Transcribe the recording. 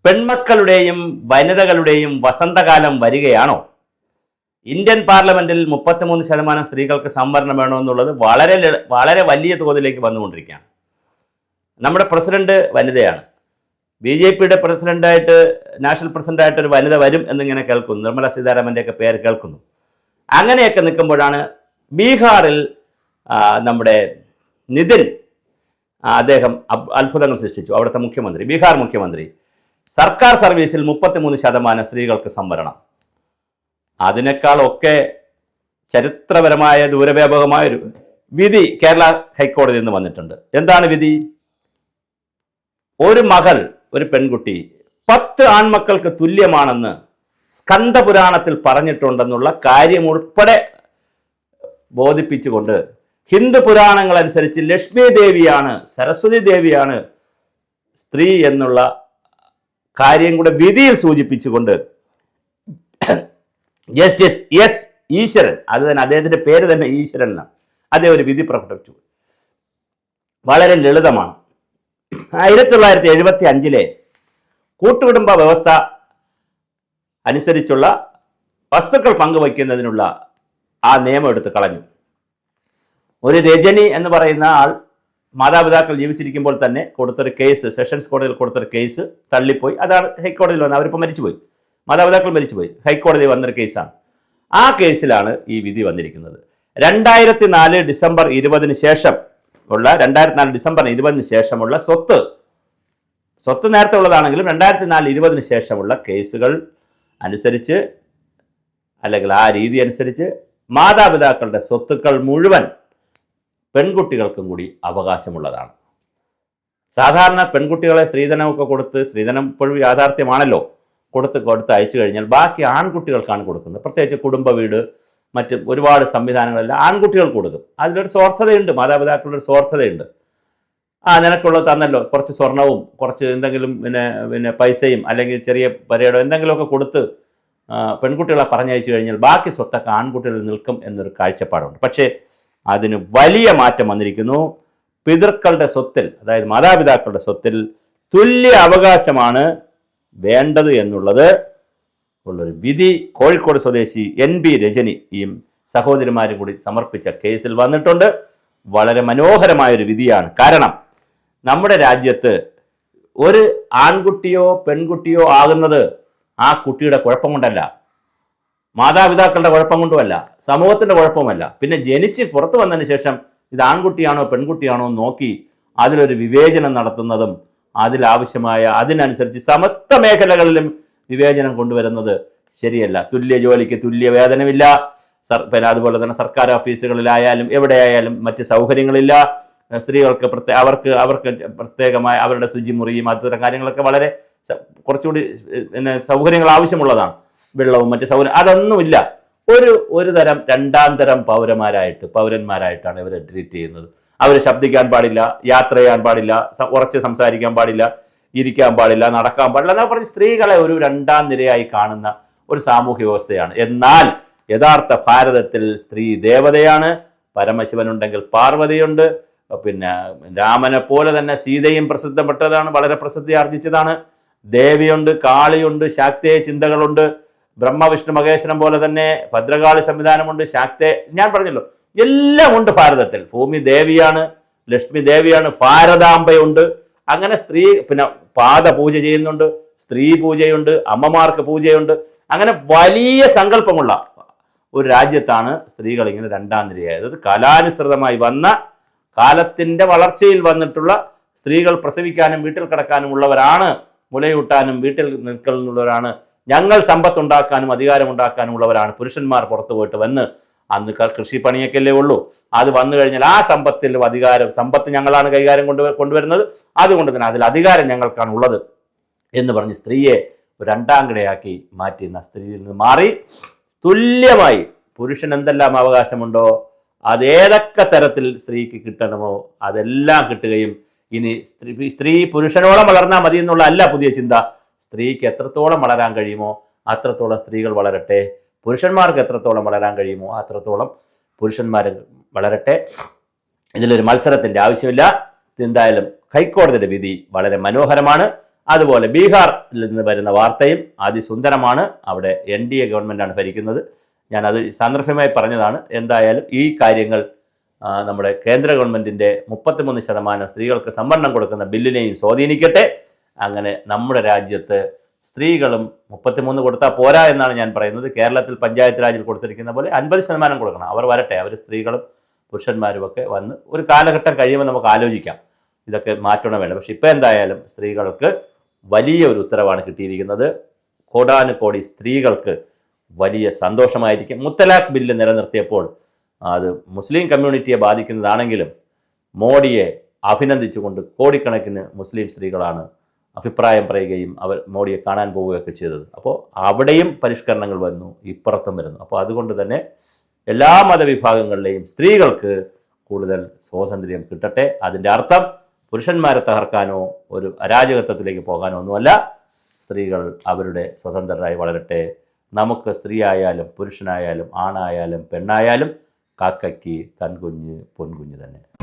പെൺമക്കളുടെയും വനിതകളുടെയും വസന്തകാലം വരികയാണോ? ഇന്ത്യൻ പാർലമെന്റിൽ 33% സ്ത്രീകൾക്ക് സംവരണം വേണമെന്നുള്ളത് വളരെ വലിയ തോതിലേക്ക് വന്നുകൊണ്ടിരിക്കുകയാണ്. നമ്മുടെ പ്രസിഡന്റ് വനിതയാണ്. BJPയുടെ പ്രസിഡന്റായിട്ട്, നാഷണൽ പ്രസിഡന്റായിട്ട് ഒരു വനിത വരും എന്നിങ്ങനെ കേൾക്കുന്നു. നിർമ്മല സീതാരാമൻ്റെയൊക്കെ പേര് കേൾക്കുന്നു. അങ്ങനെയൊക്കെ നിൽക്കുമ്പോഴാണ് ബീഹാറിൽ നമ്മുടെ നിതിൻ അദ്ദേഹം അത്ഭുതങ്ങൾ സൃഷ്ടിച്ചു. അവിടുത്തെ മുഖ്യമന്ത്രി, ബീഹാർ മുഖ്യമന്ത്രി, സർക്കാർ സർവീസിൽ 33% സ്ത്രീകൾക്ക് സംവരണം. അതിനേക്കാളൊക്കെ ചരിത്രപരമായ ദൂരവ്യാപകമായൊരു വിധി കേരള ഹൈക്കോടതിയിൽ നിന്ന് വന്നിട്ടുണ്ട്. എന്താണ് വിധി? ഒരു മകൾ, ഒരു പെൺകുട്ടി 10 ആൺമക്കൾക്ക് തുല്യമാണെന്ന് സ്കന്ദപുരാണത്തിൽ പറഞ്ഞിട്ടുണ്ടെന്നുള്ള കാര്യം ഉൾപ്പെടെ ബോധിപ്പിച്ചുകൊണ്ട് ഹിന്ദു പുരാണങ്ങൾ അനുസരിച്ച് ലക്ഷ്മി ദേവിയാണ്, സരസ്വതി ദേവിയാണ് സ്ത്രീ എന്നുള്ള കാര്യം കൂടെ വിധിയിൽ സൂചിപ്പിച്ചുകൊണ്ട് ജസ്റ്റിസ് എസ് ഈശ്വരൻ, അത് തന്നെ അദ്ദേഹത്തിന്റെ പേര് തന്നെ ഈശ്വരൻ എന്നാണ്, അദ്ദേഹം ഒരു വിധി പ്രകടിപ്പിച്ചു. വളരെ ലളിതമാണ്. 1975 കൂട്ടുകുടുംബ വ്യവസ്ഥ അനുസരിച്ചുള്ള വസ്തുക്കൾ പങ്കുവയ്ക്കുന്നതിനുള്ള ആ നിയമം എടുത്ത് കളഞ്ഞു. ഒരു രജനി എന്ന് പറയുന്ന ആൾ മാതാപിതാക്കൾ ജീവിച്ചിരിക്കുമ്പോൾ തന്നെ കൊടുത്തൊരു കേസ്, സെഷൻസ് കോടതിയിൽ കൊടുത്തൊരു കേസ് തള്ളിപ്പോയി. അതാണ് ഹൈക്കോടതിയിൽ വന്നത്. അവരിപ്പോൾ മരിച്ചുപോയി, മാതാപിതാക്കൾ മരിച്ചുപോയി. ഹൈക്കോടതി വന്നൊരു കേസാണ്. ആ കേസിലാണ് ഈ വിധി വന്നിരിക്കുന്നത്. 2004 ഡിസംബർ 20 ശേഷമുള്ള സ്വത്ത് നേരത്തെ ഉള്ളതാണെങ്കിലും 2004 20 ശേഷമുള്ള കേസുകൾ അനുസരിച്ച്, അല്ലെങ്കിൽ ആ രീതി അനുസരിച്ച് മാതാപിതാക്കളുടെ സ്വത്തുക്കൾ മുഴുവൻ പെൺകുട്ടികൾക്കും കൂടി അവകാശമുള്ളതാണ്. സാധാരണ പെൺകുട്ടികളെ സ്ത്രീധനമൊക്കെ കൊടുത്ത്, സ്ത്രീധനം ഇപ്പോഴും യാഥാർത്ഥ്യമാണല്ലോ, കൊടുത്ത് അയച്ചു കഴിഞ്ഞാൽ ബാക്കി ആൺകുട്ടികൾക്കാണ് കൊടുക്കുന്നത്. പ്രത്യേകിച്ച് കുടുംബ വീട്, മറ്റ് ഒരുപാട് സംവിധാനങ്ങളെല്ലാം ആൺകുട്ടികൾക്ക് കൊടുക്കും. അതിലൊരു സ്വാർത്ഥതയുണ്ട്, മാതാപിതാക്കളുടെ ഒരു സ്വാർത്ഥതയുണ്ട്. നിനക്കുള്ളത് തന്നല്ലോ, കുറച്ച് സ്വർണവും കുറച്ച് എന്തെങ്കിലും പിന്നെ പൈസയും അല്ലെങ്കിൽ ചെറിയ പരേഡോ എന്തെങ്കിലുമൊക്കെ കൊടുത്ത് പെൺകുട്ടികളെ പറഞ്ഞയച്ചു കഴിഞ്ഞാൽ ബാക്കി സ്വത്തൊക്കെ ആൺകുട്ടികളിൽ നിൽക്കും എന്നൊരു കാഴ്ചപ്പാടുണ്ട്. പക്ഷേ അതിന് വലിയ മാറ്റം വന്നിരിക്കുന്നു. പിതൃക്കളുടെ സ്വത്തിൽ, അതായത് മാതാപിതാക്കളുടെ സ്വത്തിൽ തുല്യ അവകാശമാണ് വേണ്ടത് എന്നുള്ളത് ഉള്ളൊരു വിധി കോഴിക്കോട് സ്വദേശി NB രജനി ഈ സഹോദരിമാരും കൂടി സമർപ്പിച്ച കേസിൽ വന്നിട്ടുണ്ട്. വളരെ മനോഹരമായൊരു വിധിയാണ്. കാരണം നമ്മുടെ രാജ്യത്ത് ഒരു ആൺകുട്ടിയോ പെൺകുട്ടിയോ ആകുന്നത് ആ കുട്ടിയുടെ കുഴപ്പം കൊണ്ടല്ല, മാതാപിതാക്കളുടെ കുഴപ്പം കൊണ്ടുമല്ല, സമൂഹത്തിന്റെ കുഴപ്പമല്ല. പിന്നെ ജനിച്ച് പുറത്തു വന്നതിന് ശേഷം ഇത് ആൺകുട്ടിയാണോ പെൺകുട്ടിയാണോ നോക്കി അതിലൊരു വിവേചനം നടത്തുന്നതും അതിനനുസരിച്ച് സമസ്ത മേഖലകളിലും വിവേചനം കൊണ്ടുവരുന്നത് ശരിയല്ല. തുല്യ ജോലിക്ക് തുല്യ വേതനമില്ല. പിന്നെ അതുപോലെ തന്നെ സർക്കാർ ഓഫീസുകളിലായാലും എവിടെയായാലും മറ്റ് സൗകര്യങ്ങളില്ല. സ്ത്രീകൾക്ക് അവർക്ക് പ്രത്യേകമായ അവരുടെ ശുചിമുറിയും അത്തരം കാര്യങ്ങളൊക്കെ വളരെ കുറച്ചുകൂടി പിന്നെ സൗകര്യങ്ങൾ ആവശ്യമുള്ളതാണ്. വെള്ളവും മറ്റ് സൗകര്യം അതൊന്നുമില്ല. ഒരു തരം രണ്ടാം തരം പൗരന്മാരായിട്ടാണ് ഇവരെ ട്രീറ്റ് ചെയ്യുന്നത്. അവർ ശബ്ദിക്കാൻ പാടില്ല, യാത്ര ചെയ്യാൻ പാടില്ല, ഉറച്ച് സംസാരിക്കാൻ പാടില്ല, ഇരിക്കാൻ പാടില്ല, നടക്കാൻ പാടില്ല എന്നൊക്കെ പറഞ്ഞ് സ്ത്രീകളെ ഒരു രണ്ടാം നിരയായി കാണുന്ന ഒരു സാമൂഹ്യ വ്യവസ്ഥയാണ്. എന്നാൽ യഥാർത്ഥ ഭാരതത്തിൽ സ്ത്രീ ദേവതയാണ്. പരമശിവനുണ്ടെങ്കിൽ പാർവതിയുണ്ട്. പിന്നെ രാമനെ പോലെ തന്നെ സീതയും പ്രസിദ്ധപ്പെട്ടതാണ്, വളരെ പ്രസിദ്ധി ആർജിച്ചതാണ്. ദേവിയുണ്ട്, കാളിയുണ്ട്, ശാക്തേയ ചിന്തകളുണ്ട്. ബ്രഹ്മവിഷ്ണു മഹേശ്വരം പോലെ തന്നെ ഭദ്രകാളി സംവിധാനമുണ്ട്. ഞാൻ പറഞ്ഞല്ലോ, എല്ലാം ഉണ്ട് ഭാരതത്തിൽ. ഭൂമി ദേവിയാണ്, ലക്ഷ്മി ദേവിയാണ്, ഭാരതാംബയുണ്ട്. അങ്ങനെ സ്ത്രീ പിന്നെ പാദപൂജ ചെയ്യുന്നുണ്ട്, സ്ത്രീ പൂജയുണ്ട്, അമ്മമാർക്ക് പൂജയുണ്ട്. അങ്ങനെ വലിയ സങ്കല്പമുള്ള ഒരു രാജ്യത്താണ് സ്ത്രീകൾ ഇങ്ങനെ രണ്ടാം നിരയായത്. കാലാനുസൃതമായി വന്ന കാലത്തിന്റെ വളർച്ചയിൽ വന്നിട്ടുള്ള സ്ത്രീകൾ പ്രസവിക്കാനും വീട്ടിൽ കിടക്കാനും ഉള്ളവരാണ്, മുലയൂട്ടാനും വീട്ടിൽ നിൽക്കുന്നുള്ളവരാണ്, ഞങ്ങൾ സമ്പത്തുണ്ടാക്കാനും അധികാരമുണ്ടാക്കാനും ഉള്ളവരാണ്. പുരുഷന്മാർ പുറത്തു പോയിട്ട് വന്ന് അന്ന് കൃഷിപ്പണിയൊക്കെയല്ലേ ഉള്ളൂ. അത് വന്നു കഴിഞ്ഞാൽ ആ സമ്പത്തിൽ സമ്പത്ത് ഞങ്ങളാണ് കൈകാര്യം കൊണ്ടുവരുന്നത്, അതുകൊണ്ട് തന്നെ അതിൽ അധികാരം ഞങ്ങൾക്കാണ് ഉള്ളത് എന്ന് പറഞ്ഞ് സ്ത്രീയെ രണ്ടാം കിടയാക്കി മാറ്റുന്ന സ്ത്രീയിൽ നിന്ന് മാറി തുല്യമായി പുരുഷൻ എന്തെല്ലാം അവകാശമുണ്ടോ അതേതൊക്കെ തരത്തിൽ സ്ത്രീക്ക് കിട്ടണമോ അതെല്ലാം കിട്ടുകയും ഇനി സ്ത്രീ പുരുഷനോളം വളർന്നാൽ മതി എന്നുള്ള അല്ല പുതിയ ചിന്ത. സ്ത്രീക്ക് എത്രത്തോളം വളരാൻ കഴിയുമോ അത്രത്തോളം സ്ത്രീകൾ വളരട്ടെ, പുരുഷന്മാർക്ക് എത്രത്തോളം വളരാൻ കഴിയുമോ അത്രത്തോളം പുരുഷന്മാർ വളരട്ടെ. ഇതിലൊരു മത്സരത്തിൻ്റെ ആവശ്യമില്ല. എന്തായാലും ഹൈക്കോടതിയുടെ വിധി വളരെ മനോഹരമാണ്. അതുപോലെ ബീഹാറിൽ നിന്ന് വരുന്ന വാർത്തയും അതിസുന്ദരമാണ്. അവിടെ NDA ഗവൺമെൻറ്റാണ് ഭരിക്കുന്നത്. ഞാനത് സാന്ദർഭികമായി പറഞ്ഞതാണ്. എന്തായാലും ഈ കാര്യങ്ങൾ നമ്മുടെ കേന്ദ്ര ഗവൺമെൻറ്റിൻ്റെ 33% സ്ത്രീകൾക്ക് സംവരണം കൊടുക്കുന്ന ബില്ലിനെയും സ്വാധീനിക്കട്ടെ. അങ്ങനെ നമ്മുടെ രാജ്യത്ത് സ്ത്രീകളും 33 കൊടുത്താൽ പോരാ എന്നാണ് ഞാൻ പറയുന്നത്. കേരളത്തിൽ പഞ്ചായത്ത് രാജിൽ കൊടുത്തിരിക്കുന്ന പോലെ 50% കൊടുക്കണം. അവർ വരട്ടെ, അവർ സ്ത്രീകളും പുരുഷന്മാരുമൊക്കെ വന്ന് ഒരു കാലഘട്ടം കഴിയുമ്പോൾ നമുക്ക് ആലോചിക്കാം ഇതൊക്കെ മാറ്റണം വേണ്ട. പക്ഷെ ഇപ്പോൾ എന്തായാലും സ്ത്രീകൾക്ക് വലിയ ഒരു ഉത്തരവാണ് കിട്ടിയിരിക്കുന്നത്. കോടാനുകോടി സ്ത്രീകൾക്ക് വലിയ സന്തോഷമായിരിക്കും. മുത്തലാഖ് ബില്ല് നിലനിർത്തിയപ്പോൾ അത് മുസ്ലിം കമ്മ്യൂണിറ്റിയെ ബാധിക്കുന്നതാണെങ്കിലും മോഡിയെ അഭിനന്ദിച്ചുകൊണ്ട് കോടിക്കണക്കിന് മുസ്ലിം സ്ത്രീകളാണ് അഭിപ്രായം പറയുകയും അവർ മോഡിയെ കാണാൻ പോവുകയൊക്കെ ചെയ്തത്. അപ്പോൾ അവിടെയും പരിഷ്കരണങ്ങൾ വന്നു, ഇപ്പുറത്തും വരുന്നു. അപ്പോൾ അതുകൊണ്ട് തന്നെ എല്ലാ മതവിഭാഗങ്ങളിലെയും സ്ത്രീകൾക്ക് കൂടുതൽ സ്വാതന്ത്ര്യം കിട്ടട്ടെ. അതിൻ്റെ അർത്ഥം പുരുഷന്മാരെ തകർക്കാനോ ഒരു അരാജകത്വത്തിലേക്ക് പോകാനോ ഒന്നുമല്ല. സ്ത്രീകൾ അവരുടെ സ്വതന്ത്രരായി വളരട്ടെ. നമുക്ക് സ്ത്രീ ആയാലും പുരുഷനായാലും ആണായാലും പെണ്ണായാലും കാക്കയ്ക്ക് തൻകുഞ്ഞ് പൊൻകുഞ്ഞ് തന്നെ.